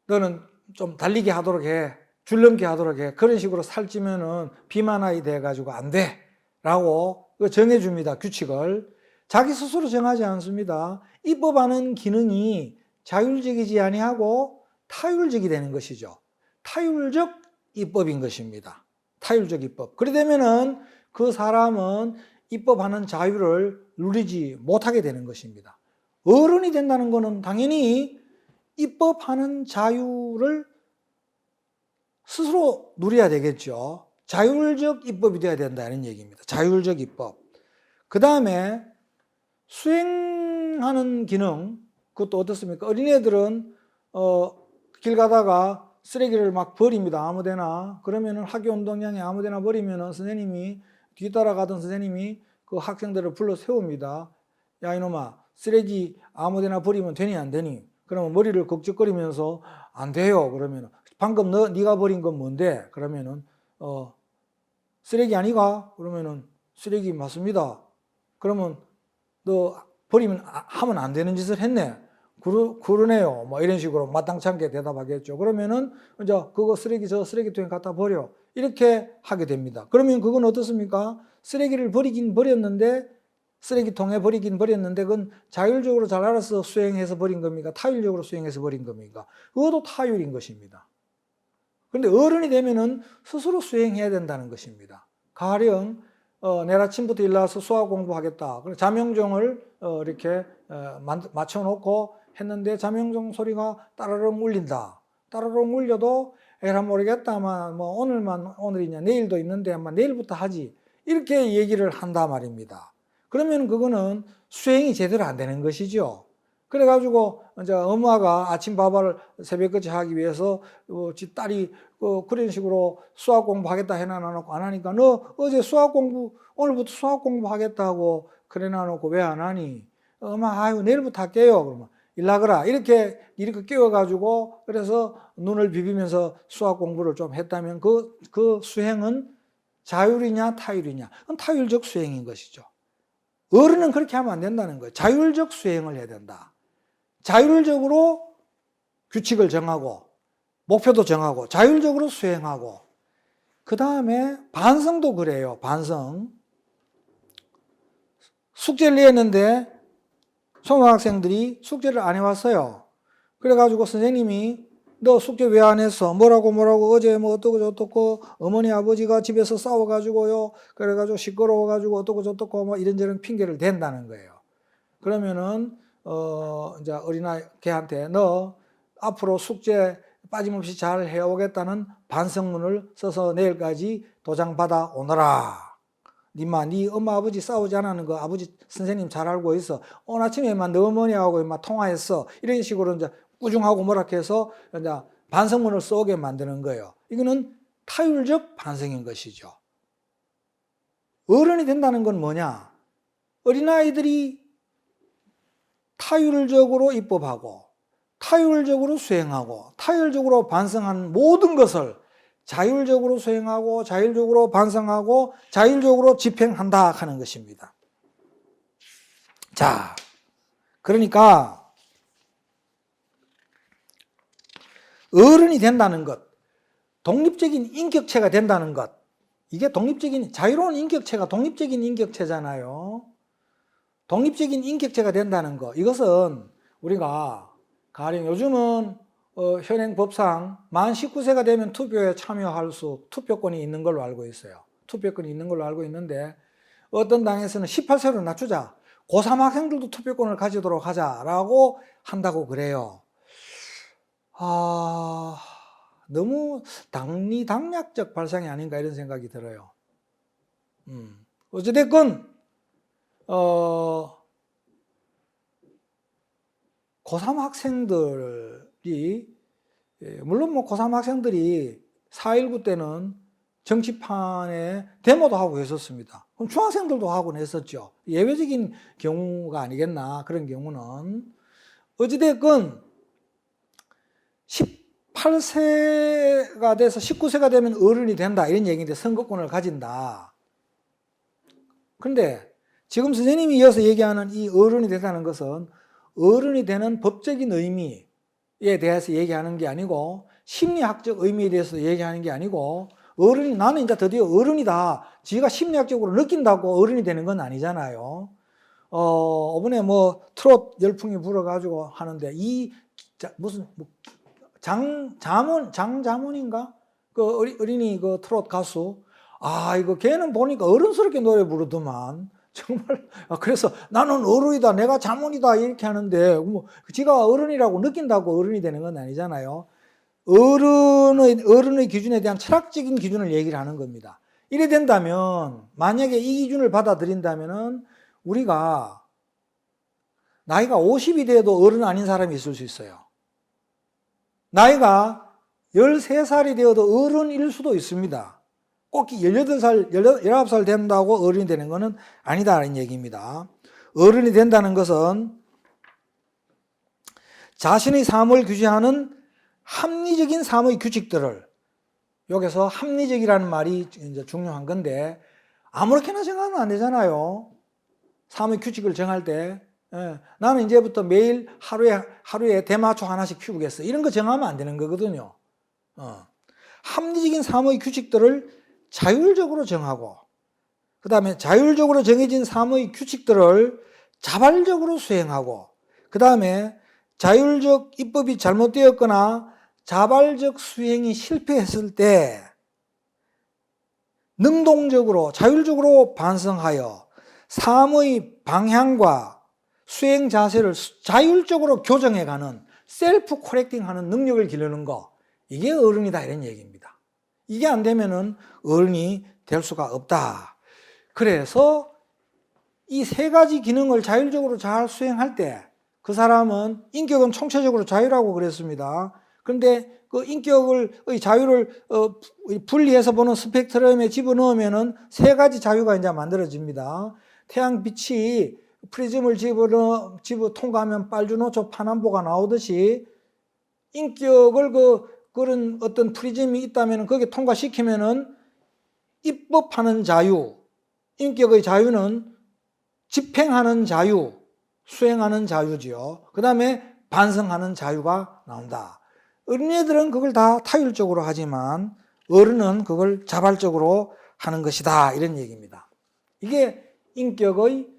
[SPEAKER 1] 너는 좀 달리기 하도록 해. 줄넘기 하도록 해. 그런 식으로 살찌면은 비만아이 돼가지고 안 돼. 라고 정해줍니다. 규칙을. 자기 스스로 정하지 않습니다. 입법하는 기능이 자율적이지 아니하고 타율적이 되는 것이죠. 타율적 입법인 것입니다. 타율적 입법. 그래 되면은 그 사람은 입법하는 자유를 누리지 못하게 되는 것입니다. 어른이 된다는 것은 당연히 입법하는 자유를 스스로 누려야 되겠죠. 자율적 입법이 되어야 된다는 얘기입니다. 자율적 입법. 그 다음에 수행하는 기능, 그것도 어떻습니까? 어린애들은 길 가다가 쓰레기를 막 버립니다. 아무데나. 그러면은 학교 운동장에 아무데나 버리면은 선생님이 뒤따라가던 선생님이 그 학생들을 불러 세웁니다. 야 이놈아, 쓰레기 아무데나 버리면 되니 안 되니? 그러면 머리를 걱적거리면서 안 돼요. 그러면은 방금 네가 버린 건 뭔데? 그러면은 쓰레기 아니가? 그러면은 쓰레기 맞습니다. 그러면 너 버리면 하면 안 되는 짓을 했네. 그러네요. 뭐 이런 식으로 마땅치 않게 대답하겠죠. 그러면은 이제 그거 쓰레기 저 쓰레기통에 갖다 버려. 이렇게 하게 됩니다. 그러면 그건 어떻습니까? 쓰레기를 버리긴 버렸는데 쓰레기통에 버리긴 버렸는데 그건 자율적으로 잘 알아서 수행해서 버린 겁니까? 타율적으로 수행해서 버린 겁니까? 그것도 타율인 것입니다. 그런데 어른이 되면은 스스로 수행해야 된다는 것입니다. 가령 내일 아침부터 일어나서 수학 공부하겠다. 자명종을 이렇게 맞춰놓고 했는데 자명종 소리가 따라롱 울린다. 따라롱 울려도 에라 모르겠다. 아마 뭐 오늘이냐 내일도 있는데 아마 내일부터 하지. 이렇게 얘기를 한다 말입니다. 그러면 그거는 수행이 제대로 안 되는 것이죠. 그래가지고 이제 엄마가 아침 밥을 새벽까지 하기 위해서 지 딸이 그런 식으로 수학 공부하겠다 해놔놓고 안 하니까 너 어제 오늘부터 수학 공부하겠다고 그래놔놓고 왜 안 하니? 엄마 아유 내일부터 할게요. 그러면 일나거라 이렇게 깨워가지고 그래서 눈을 비비면서 수학 공부를 좀 했다면 그 수행은 자율이냐 타율이냐? 그건 타율적 수행인 것이죠. 어른은 그렇게 하면 안 된다는 거예요. 자율적 수행을 해야 된다. 자율적으로 규칙을 정하고 목표도 정하고 자율적으로 수행하고 그 다음에 반성도 그래요. 반성. 숙제를 냈는데 초등학생들이 숙제를 안 해왔어요. 그래가지고 선생님이 너 숙제 왜 안 했어? 뭐라고 어제 뭐 어떻고 저떻고 어머니 아버지가 집에서 싸워가지고요. 그래가지고 시끄러워가지고 어떻고 저떻고 뭐 이런저런 핑계를 댄다는 거예요. 그러면은 이제 어린아이 걔한테 너 앞으로 숙제 빠짐없이 잘 해오겠다는 반성문을 써서 내일까지 도장 받아 오너라. 네 엄마 아버지 싸우지 않았는 거 아버지 선생님 잘 알고 있어. 오늘 아침에만 너 어머니하고 통화했어. 이런 식으로 이제 꾸중하고 뭐라 해서 이제 반성문을 써오게 만드는 거예요. 이거는 타율적 반성인 것이죠. 어른이 된다는 건 뭐냐? 어린아이들이 타율적으로 입법하고 타율적으로 수행하고 타율적으로 반성한 모든 것을 자율적으로 수행하고 자율적으로 반성하고 자율적으로 집행한다 하는 것입니다. 자, 그러니까 어른이 된다는 것, 독립적인 인격체가 된다는 것, 이게 자유로운 인격체가 독립적인 인격체잖아요. 독립적인 인격체가 된다는 것, 이것은 우리가 가령 요즘은 현행 법상 만 19세가 되면 투표에 참여할 투표권이 있는 걸로 알고 있어요. 투표권이 있는 걸로 알고 있는데 어떤 당에서는 18세로 낮추자. 고3 학생들도 투표권을 가지도록 하자라고 한다고 그래요. 너무 당리당략적 발상이 아닌가 이런 생각이 들어요. 어찌됐건 고3 학생들이 물론 뭐 고3 학생들이 4.19 때는 정치판에 데모도 하고 했었습니다. 그럼 중학생들도 하곤 했었죠. 예외적인 경우가 아니겠나 그런 경우는. 어찌됐건 18세가 돼서 19세가 되면 어른이 된다 이런 얘기인데 선거권을 가진다. 그런데 지금 선생님이 이어서 얘기하는 이 어른이 된다는 것은 어른이 되는 법적인 의미에 대해서 얘기하는 게 아니고 심리학적 의미에 대해서 얘기하는 게 아니고 어른이 나는 이제 드디어 어른이다. 지가 심리학적으로 느낀다고 어른이 되는 건 아니잖아요. 이번에 뭐 트롯 열풍이 불어가지고 하는데 무슨 장자문인가? 그 어린이 그 트롯 가수. 이거 걔는 보니까 어른스럽게 노래 부르더만. 정말. 그래서 나는 어른이다. 내가 자문이다. 이렇게 하는데, 뭐, 지가 어른이라고 느낀다고 어른이 되는 건 아니잖아요. 어른의 기준에 대한 철학적인 기준을 얘기를 하는 겁니다. 이래 된다면, 만약에 이 기준을 받아들인다면은, 우리가 나이가 50이 돼도 어른 아닌 사람이 있을 수 있어요. 나이가 13살이 되어도 어른일 수도 있습니다. 꼭 18살, 19살 된다고 어른이 되는 것은 아니다라는 얘기입니다. 어른이 된다는 것은 자신의 삶을 규제하는 합리적인 삶의 규칙들을, 여기서 합리적이라는 말이 이제 중요한 건데, 아무렇게나 정하면 안 되잖아요. 삶의 규칙을 정할 때. 나는 이제부터 매일 하루에 대마초 하나씩 피우겠어. 이런 거 정하면 안 되는 거거든요. 합리적인 삶의 규칙들을 자율적으로 정하고, 그 다음에 자율적으로 정해진 삶의 규칙들을 자발적으로 수행하고, 그 다음에 자율적 입법이 잘못되었거나 자발적 수행이 실패했을 때 능동적으로 자율적으로 반성하여 삶의 방향과 수행 자세를 자율적으로 교정해가는 셀프 코렉팅하는 능력을 기르는 거, 이게 어른이다 이런 얘기입니다. 이게 안 되면은 어른이 될 수가 없다. 그래서 이 세 가지 기능을 자율적으로 잘 수행할 때 그 사람은 인격은 총체적으로 자유라고 그랬습니다. 그런데 그 인격의 자유를 분리해서 보는 스펙트럼에 집어넣으면은 세 가지 자유가 이제 만들어집니다. 태양빛이 프리즘을 집어 통과하면 빨주노초 파남보가 나오듯이 인격을 그런 어떤 프리즘이 있다면 거기에 통과시키면은 입법하는 자유, 인격의 자유는 집행하는 자유, 수행하는 자유지요. 그 다음에 반성하는 자유가 나온다. 어린애들은 그걸 다 타율적으로 하지만 어른은 그걸 자발적으로 하는 것이다. 이런 얘기입니다. 이게 인격의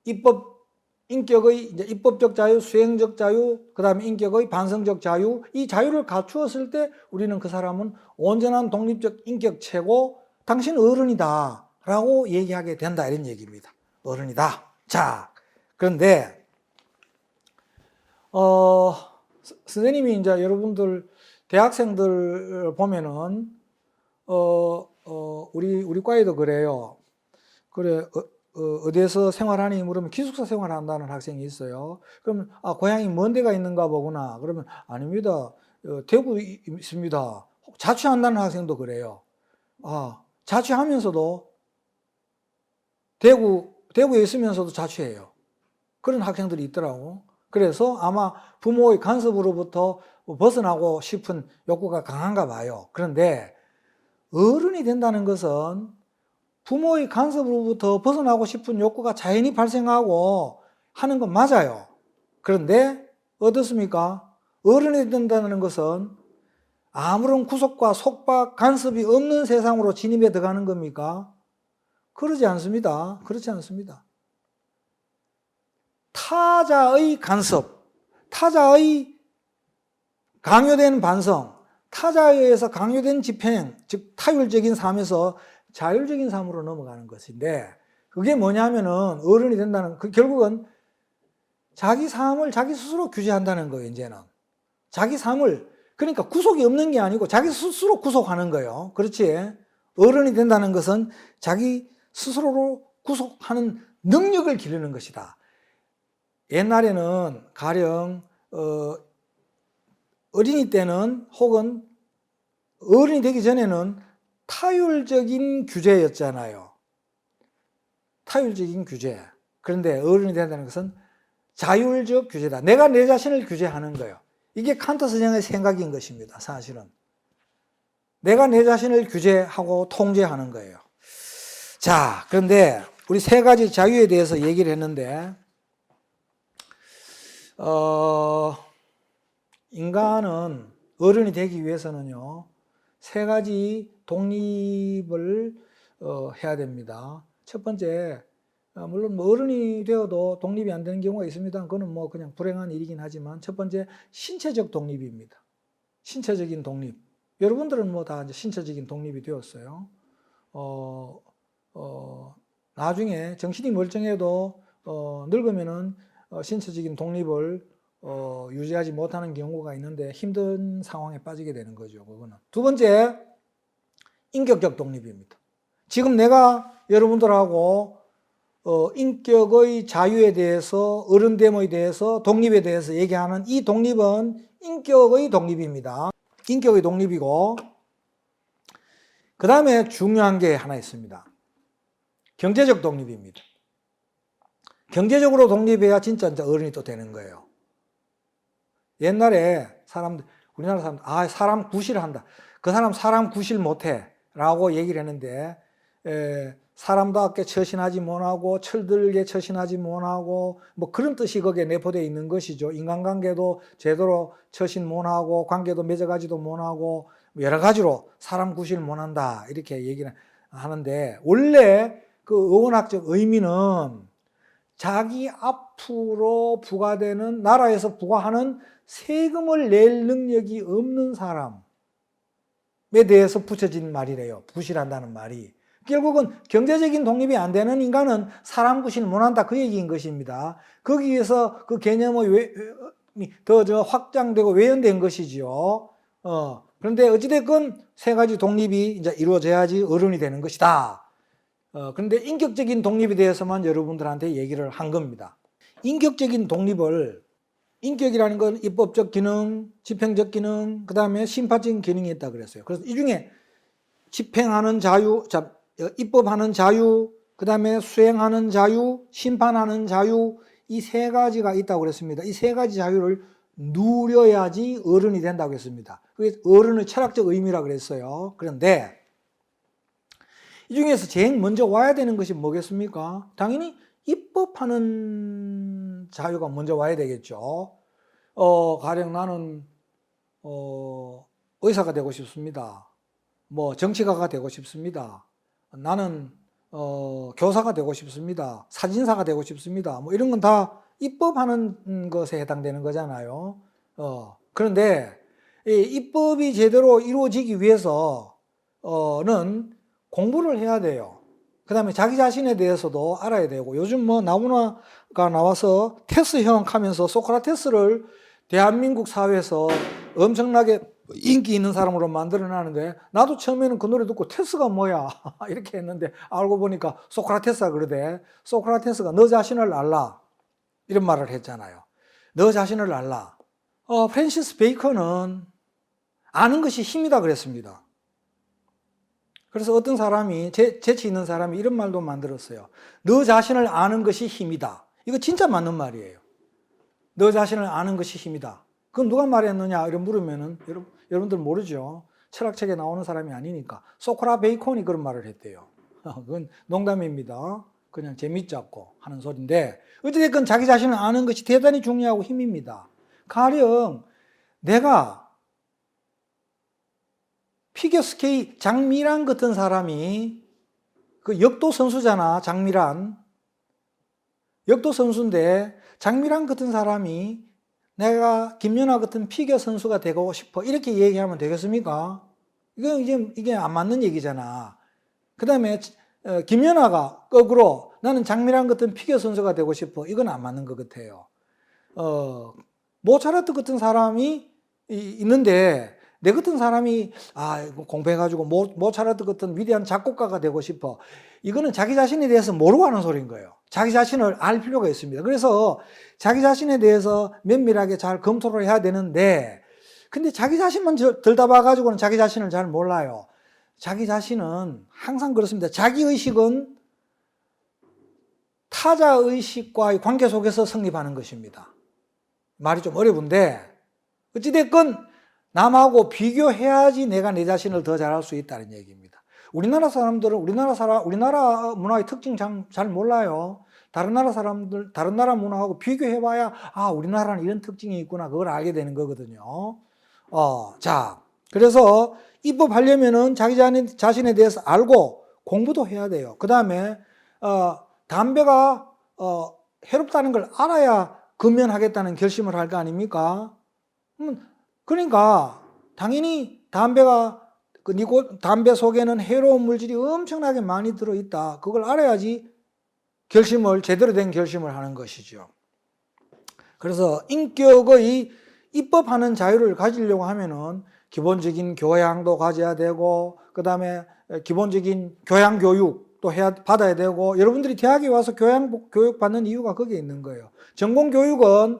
[SPEAKER 1] 이제 입법적 자유, 수행적 자유, 그 다음에 인격의 반성적 자유, 이 자유를 갖추었을 때 우리는 그 사람은 온전한 독립적 인격체고 당신 어른이다 라고 얘기하게 된다 이런 얘기입니다. 어른이다. 자, 그런데 선생님이 이제 여러분들 대학생들 보면은 우리 과에도 그래요. 그래 어디에서 생활하니 물으면 기숙사 생활한다는 학생이 있어요. 그러면 고향이 먼 데가 있는가 보구나. 그러면 아닙니다. 대구 있습니다. 자취한다는 학생도 그래요. 자취하면서도 대구에 있으면서도 자취해요. 그런 학생들이 있더라고. 그래서 아마 부모의 간섭으로부터 벗어나고 싶은 욕구가 강한가 봐요. 그런데 어른이 된다는 것은 부모의 간섭으로부터 벗어나고 싶은 욕구가 자연히 발생하고 하는 건 맞아요. 그런데 어떻습니까? 어른이 된다는 것은 아무런 구속과 속박, 간섭이 없는 세상으로 진입해 들어가는 겁니까? 그러지 않습니다. 그렇지 않습니다. 타자의 간섭, 타자의 강요된 반성, 타자에 의해서 강요된 집행, 즉 타율적인 삶에서 자율적인 삶으로 넘어가는 것인데, 그게 뭐냐면은 어른이 된다는, 결국은 자기 삶을 자기 스스로 규제한다는 거예요, 이제는. 자기 삶을, 그러니까 구속이 없는 게 아니고 자기 스스로 구속하는 거예요. 그렇지? 어른이 된다는 것은 자기 스스로로 구속하는 능력을 기르는 것이다. 옛날에는 가령 어린이 때는 혹은 어른이 되기 전에는 타율적인 규제였잖아요. 타율적인 규제. 그런데 어른이 된다는 것은 자율적 규제다. 내가 내 자신을 규제하는 거예요. 이게 칸트 선생의 생각인 것입니다. 사실은. 내가 내 자신을 규제하고 통제하는 거예요. 자, 그런데 우리 세 가지 자유에 대해서 얘기를 했는데, 인간은 어른이 되기 위해서는요, 세 가지 독립을 해야 됩니다. 첫 번째, 물론 뭐 어른이 되어도 독립이 안 되는 경우가 있습니다. 그거는 뭐 그냥 불행한 일이긴 하지만, 첫 번째 신체적 독립입니다. 신체적인 독립. 여러분들은 뭐 다 이제 신체적인 독립이 되었어요. 나중에 정신이 멀쩡해도 늙으면은 신체적인 독립을 유지하지 못하는 경우가 있는데 힘든 상황에 빠지게 되는 거죠. 그거는. 두 번째, 인격적 독립입니다. 지금 내가 여러분들하고 인격의 자유에 대해서, 어른됨에 대해서, 독립에 대해서 얘기하는 이 독립은 인격의 독립입니다. 인격의 독립이고, 그 다음에 중요한 게 하나 있습니다. 경제적 독립입니다. 경제적으로 독립해야 진짜 어른이 또 되는 거예요. 옛날에 우리나라 사람들, 사람 구실한다. 그 사람 구실 못해. 라고 얘기를 했는데, 사람답게 처신하지 못하고, 철들게 처신하지 못하고, 뭐 그런 뜻이 거기에 내포되어 있는 것이죠. 인간관계도 제대로 처신 못하고, 관계도 맺어가지도 못하고, 여러 가지로 사람 구실 못한다. 이렇게 얘기를 하는데, 원래 그 어원학적 의미는 자기 앞으로 부과되는, 나라에서 부과하는 세금을 낼 능력이 없는 사람에 대해서 붙여진 말이래요. 구실한다는 말이. 결국은 경제적인 독립이 안 되는 인간은 사람 구실 못한다. 그 얘기인 것입니다. 거기에서 그 개념이 더 확장되고 외연된 것이지요. 그런데 어찌됐건 세 가지 독립이 이제 이루어져야지 어른이 되는 것이다. 그런데 인격적인 독립에 대해서만 여러분들한테 얘기를 한 겁니다. 인격적인 독립을, 인격이라는 건 입법적 기능, 집행적 기능, 그 다음에 심파적인 기능이 있다 그랬어요. 그래서 이 중에 집행하는 자유, 입법하는 자유, 그 다음에 수행하는 자유, 심판하는 자유, 이 세 가지가 있다고 그랬습니다. 이 세 가지 자유를 누려야지 어른이 된다고 했습니다. 그게 어른의 철학적 의미라고 그랬어요. 그런데 이 중에서 제일 먼저 와야 되는 것이 뭐겠습니까? 당연히 입법하는 자유가 먼저 와야 되겠죠. 가령 나는 의사가 되고 싶습니다. 뭐 정치가가 되고 싶습니다. 나는 교사가 되고 싶습니다. 사진사가 되고 싶습니다. 뭐 이런 건 다 입법하는 것에 해당되는 거잖아요. 그런데 이 입법이 제대로 이루어지기 위해서는 공부를 해야 돼요. 그 다음에 자기 자신에 대해서도 알아야 되고, 요즘 뭐 나무나가 나와서 테스 형하면서 소크라테스를 대한민국 사회에서 엄청나게 인기 있는 사람으로 만들어놨는데, 나도 처음에는 그 노래 듣고 테스가 뭐야 이렇게 했는데 알고 보니까 소크라테스가 그러대. 소크라테스가 너 자신을 알라 이런 말을 했잖아요. 너 자신을 알라. 프랜시스 베이컨은 아는 것이 힘이다 그랬습니다. 그래서 어떤 사람이, 재치 있는 사람이 이런 말도 만들었어요. 너 자신을 아는 것이 힘이다. 이거 진짜 맞는 말이에요. 너 자신을 아는 것이 힘이다. 그건 누가 말했느냐 이런 물으면은 여러분들 모르죠. 철학책에 나오는 사람이 아니니까. 소크라 베이컨이 그런 말을 했대요. 그건 농담입니다. 그냥 재밌자고 하는 소리인데, 어찌됐건 자기 자신을 아는 것이 대단히 중요하고 힘입니다. 가령 내가 피겨스케이트 장미란 같은 사람이, 그 역도 선수잖아. 장미란 역도 선수인데, 장미란 같은 사람이 내가 김연아 같은 피겨 선수가 되고 싶어. 이렇게 얘기하면 되겠습니까? 이게 안 맞는 얘기잖아. 그 다음에 김연아가 거꾸로 나는 장미란 같은 피겨 선수가 되고 싶어. 이건 안 맞는 것 같아요. 모차르트 같은 사람이 있는데 내 같은 사람이 공부해가지고 모차르트 같은 위대한 작곡가가 되고 싶어. 이거는 자기 자신에 대해서 모르고 하는 소리인 거예요. 자기 자신을 알 필요가 있습니다. 그래서 자기 자신에 대해서 면밀하게 잘 검토를 해야 되는데, 근데 자기 자신만 들다봐가지고는 자기 자신을 잘 몰라요. 자기 자신은 항상 그렇습니다. 자기의식은 타자의식과의 관계 속에서 성립하는 것입니다. 말이 좀 어려운데 어찌됐건 남하고 비교해야지 내가 내 자신을 더 잘할 수 있다는 얘기입니다. 우리나라 사람들은 우리나라 문화의 특징 잘 몰라요. 다른 나라 사람들, 다른 나라 문화하고 비교해봐야 우리나라는 이런 특징이 있구나 그걸 알게 되는 거거든요. 자, 그래서 입법하려면은 자기 자신에 대해서 알고 공부도 해야 돼요. 그 다음에 담배가 해롭다는 걸 알아야 금연하겠다는 결심을 할 거 아닙니까? 그러니까 당연히 담배 속에는 해로운 물질이 엄청나게 많이 들어있다. 그걸 알아야지 제대로 된 결심을 하는 것이죠. 그래서 인격의 입법하는 자유를 가지려고 하면은 기본적인 교양도 가져야 되고, 그 다음에 기본적인 교양 교육도 받아야 되고, 여러분들이 대학에 와서 교육 받는 이유가 거기에 있는 거예요. 전공 교육은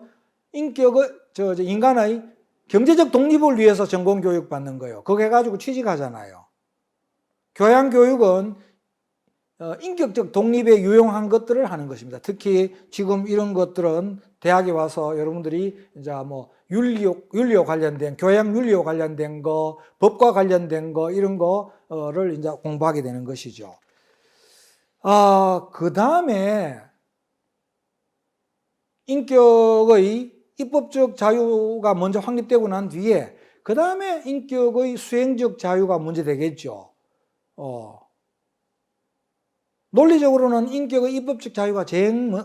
[SPEAKER 1] 인간의 경제적 독립을 위해서 전공 교육 받는 거예요. 그거 해가지고 취직하잖아요. 교양 교육은 인격적 독립에 유용한 것들을 하는 것입니다. 특히 지금 이런 것들은 대학에 와서 여러분들이 이제 윤리와 관련된, 교양 윤리와 관련된 거, 법과 관련된 거, 이런 거를 이제 공부하게 되는 것이죠. 그 다음에 인격의 입법적 자유가 먼저 확립되고 난 뒤에 그 다음에 인격의 수행적 자유가 문제 되겠죠. 논리적으로는 인격의 입법적 자유가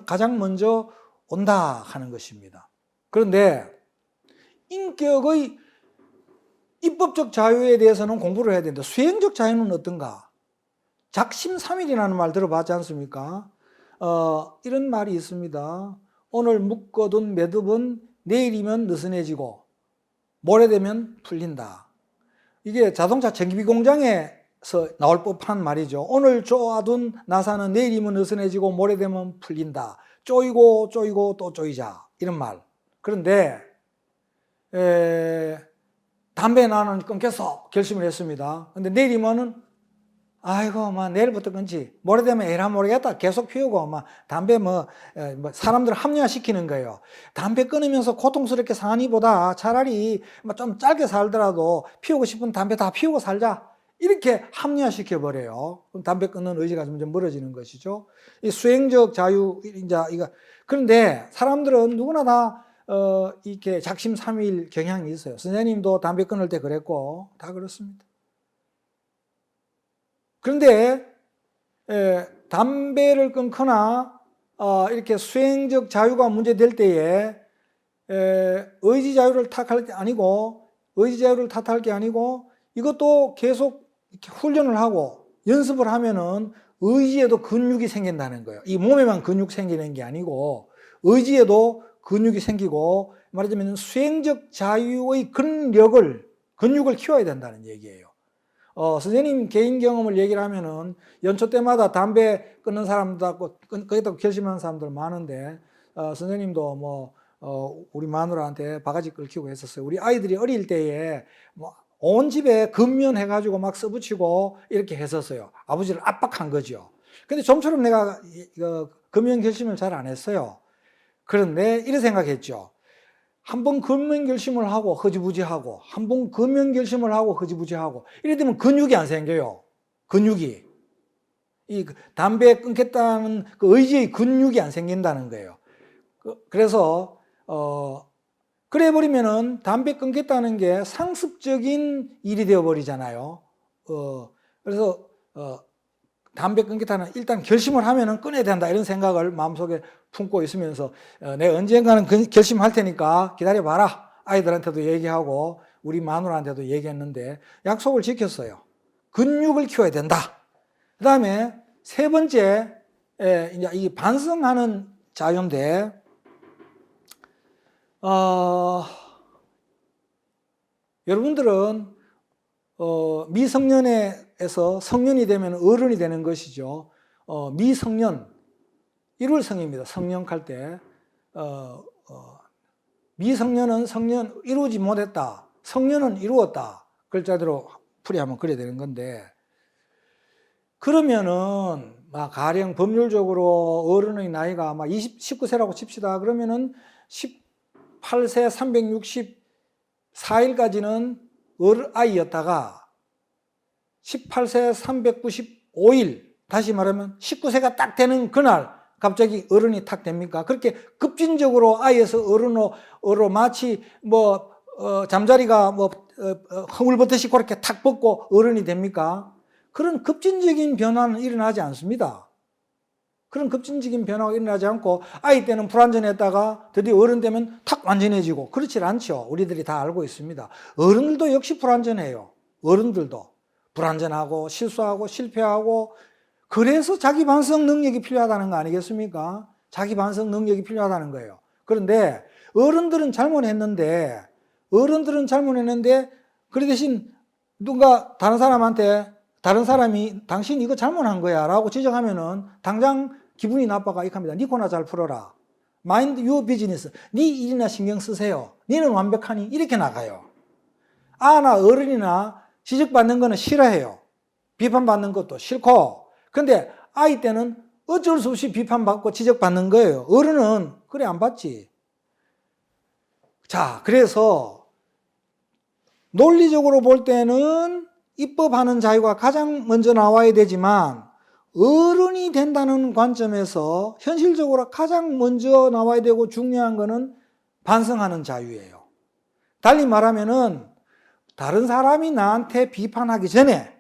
[SPEAKER 1] 가장 먼저 온다 하는 것입니다. 그런데 인격의 입법적 자유에 대해서는 공부를 해야 된다. 수행적 자유는 어떤가? 작심삼일이라는 말 들어봤지 않습니까? 이런 말이 있습니다. 오늘 묶어둔 매듭은 내일이면 느슨해지고 모레 되면 풀린다. 이게 자동차 정비 공장에서 나올 법한 말이죠. 오늘 쪼아둔 나사는 내일이면 느슨해지고 모레 되면 풀린다. 쪼이고 또 쪼이자. 이런 말. 그런데 담배 나는 끊겠어 결심을 했습니다. 근데 내일이면은 내일부터 끊지. 모레 되면 에라 모르겠다. 계속 피우고, 담배 사람들 합리화시키는 거예요. 담배 끊으면서 고통스럽게 사니보다 차라리 좀 짧게 살더라도 피우고 싶은 담배 다 피우고 살자. 이렇게 합리화시켜버려요. 그럼 담배 끊는 의지가 점점 멀어지는 것이죠. 이 수행적 자유, 그런데 사람들은 누구나 다, 이렇게 작심삼일 경향이 있어요. 선생님도 담배 끊을 때 그랬고, 다 그렇습니다. 그런데 담배를 끊거나 이렇게 수행적 자유가 문제될 때에 의지 자유를 탓할 게 아니고 이것도 계속 이렇게 훈련을 하고 연습을 하면은 의지에도 근육이 생긴다는 거예요. 이 몸에만 근육 생기는 게 아니고 의지에도 근육이 생기고, 말하자면 수행적 자유의 근육을 키워야 된다는 얘기예요. 선생님 개인 경험을 얘기를 하면은 연초 때마다 담배 끊는 사람도 끊겠다고 결심하는 사람들 많은데, 선생님도 우리 마누라한테 바가지 긁히고 했었어요. 우리 아이들이 어릴 때에 온 집에 근면해가지고 막 써붙이고 이렇게 했었어요. 아버지를 압박한 거죠. 근데 좀처럼 내가 근면 결심을 잘 안 했어요. 그런데 이렇게 생각했죠. 한번 근면 결심을 하고 허지부지하고, 한번 근면 결심을 하고 허지부지하고, 이래 되면 근육이 안 생겨요. 근육이. 이 담배 끊겠다는 그 의지의 근육이 안 생긴다는 거예요. 그래서, 그래 버리면은 담배 끊겠다는 게 상습적인 일이 되어 버리잖아요. 그래서, 담배 끊겠다는 일단 결심을 하면은 끊어야 된다 이런 생각을 마음속에 품고 있으면서 내가 언젠가는 결심할 테니까 기다려봐라 아이들한테도 얘기하고 우리 마누라한테도 얘기했는데 약속을 지켰어요. 근육을 키워야 된다. 그 다음에 세 번째 이제 이 반성하는 자유인데 여러분들은 미성년에서 성년이 되면 어른이 되는 것이죠. 미성년 1월성입니다. 성년할 때 미성년은 성년 이루지 못했다. 성년은 이루었다. 글자대로 풀이하면 그래야 되는 건데 그러면은 가령 법률적으로 어른의 나이가 아마 19세라고 칩시다. 그러면은 18세 364일까지는 아이였다가 18세 395일 다시 말하면 19세가 딱 되는 그날 갑자기 어른이 탁 됩니까? 그렇게 급진적으로 아이에서 어른으로 마치 잠자리가 허물벗듯이 그렇게 탁 벗고 어른이 됩니까? 그런 급진적인 변화는 일어나지 않습니다. 그런 급진적인 변화가 일어나지 않고 아이 때는 불완전했다가 드디어 어른 되면 탁 완전해지고 그렇지 않죠. 우리들이 다 알고 있습니다. 어른들도 역시 불완전해요. 어른들도 불완전하고 실수하고 실패하고 그래서 자기 반성 능력이 필요하다는 거 아니겠습니까? 자기 반성 능력이 필요하다는 거예요. 그런데 어른들은 잘못했는데 그 대신 누가 다른 사람이 당신 이거 잘못한 거야 라고 지적하면은 당장 기분이 나빠가 이겁니다. 니 거나 잘 풀어라. Mind your business. 니 일이나 신경 쓰세요. 니는 완벽하니 이렇게 나가요. 나 어른이나 지적받는 거는 싫어해요. 비판받는 것도 싫고 근데 아이 때는 어쩔 수 없이 비판받고 지적받는 거예요. 어른은 그래 안 받지. 자, 그래서 논리적으로 볼 때는 입법하는 자유가 가장 먼저 나와야 되지만 어른이 된다는 관점에서 현실적으로 가장 먼저 나와야 되고 중요한 거는 반성하는 자유예요. 달리 말하면은 다른 사람이 나한테 비판하기 전에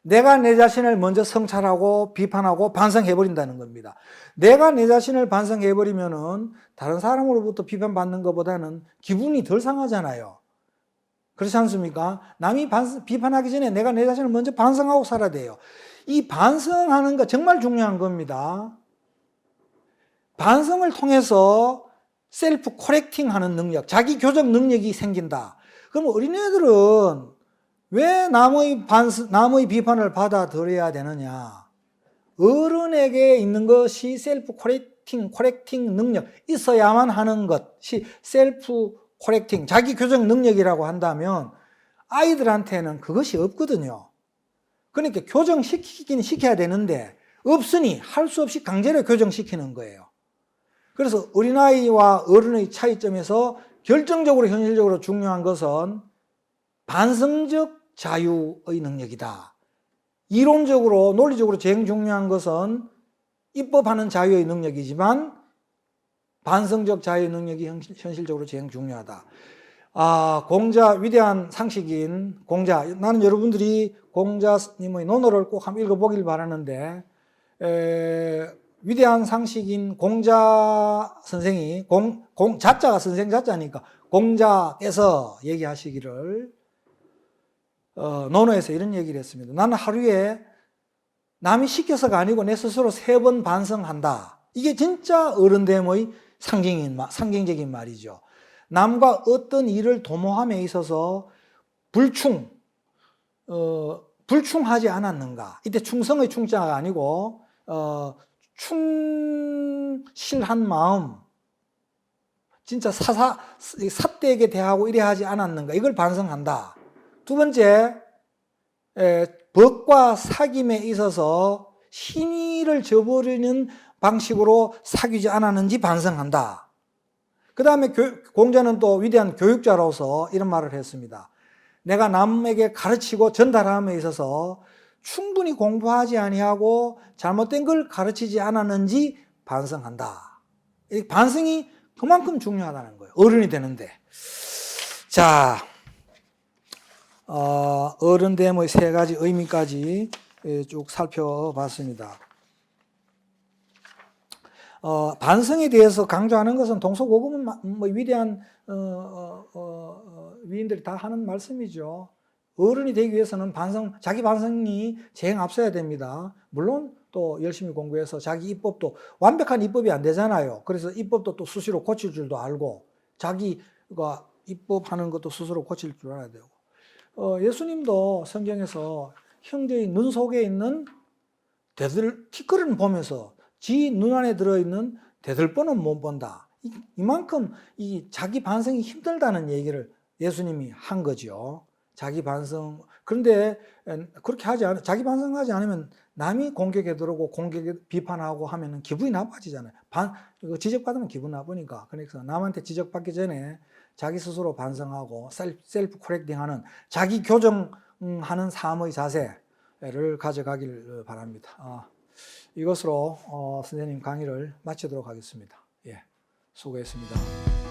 [SPEAKER 1] 내가 내 자신을 먼저 성찰하고 비판하고 반성해버린다는 겁니다. 내가 내 자신을 반성해버리면은 다른 사람으로부터 비판받는 것보다는 기분이 덜 상하잖아요. 그렇지 않습니까? 남이 비판하기 전에 내가 내 자신을 먼저 반성하고 살아야 돼요. 이 반성하는 거 정말 중요한 겁니다. 반성을 통해서 셀프 코렉팅 하는 능력, 자기 교정 능력이 생긴다. 그럼 어린애들은 왜 남의 비판을 받아들여야 되느냐? 어른에게 있는 것이 셀프 코렉팅 능력, 있어야만 하는 것이 셀프 코렉팅, 자기 교정 능력이라고 한다면 아이들한테는 그것이 없거든요. 그러니까 교정시키긴 시켜야 되는데 없으니 할 수 없이 강제로 교정시키는 거예요. 그래서 어린아이와 어른의 차이점에서 결정적으로 현실적으로 중요한 것은 반성적 자유의 능력이다. 이론적으로 논리적으로 제일 중요한 것은 입법하는 자유의 능력이지만 반성적 자유의 능력이 현실적으로 제일 중요하다. 공자 위대한 상식인 공자, 나는 여러분들이 공자님의 논어를 꼭 한번 읽어보길 바라는데 위대한 상식인 공자 선생이 자자가 선생 자자니까 공자께서 얘기하시기를 논어에서 이런 얘기를 했습니다. 나는 하루에 남이 시켜서가 아니고 내 스스로 3번 반성한다. 이게 진짜 어른됨의 상징적인 말이죠. 남과 어떤 일을 도모함에 있어서 불충하지 않았는가. 이때 충성의 충자가 아니고 충실한 마음, 진짜 삿대에게 대하고 이래 하지 않았는가. 이걸 반성한다. 두 번째, 법과 사귐에 있어서 신의를 저버리는 방식으로 사귀지 않았는지 반성한다. 그 다음에 공자는 또 위대한 교육자로서 이런 말을 했습니다. 내가 남에게 가르치고 전달함에 있어서 충분히 공부하지 아니하고 잘못된 걸 가르치지 않았는지 반성한다. 이 반성이 그만큼 중요하다는 거예요. 어른이 되는데. 자, 어른됨의 3가지 의미까지 쭉 살펴봤습니다. 반성에 대해서 강조하는 것은 동서고금은 뭐 위대한 위인들이 다 하는 말씀이죠. 어른이 되기 위해서는 자기 반성이 제일 앞서야 됩니다. 물론 또 열심히 공부해서 자기 입법도 완벽한 입법이 안 되잖아요. 그래서 입법도 또 수시로 고칠 줄도 알고 자기가 입법하는 것도 스스로 고칠 줄 알아야 되고 예수님도 성경에서 형제의 눈 속에 있는 티끌은 보면서 지 눈 안에 들어있는 대들보는 못 본다. 이만큼 이 자기 반성이 힘들다는 얘기를 예수님이 한 거죠. 자기 반성. 그런데 그렇게 자기 반성하지 않으면 남이 공격에 들어오고 비판하고 하면 기분이 나빠지잖아요. 지적받으면 기분 나쁘니까. 그래서 남한테 지적받기 전에 자기 스스로 반성하고 셀프 코렉팅하는 자기 교정하는 삶의 자세를 가져가길 바랍니다. 이것으로 선생님 강의를 마치도록 하겠습니다. 예, 수고했습니다.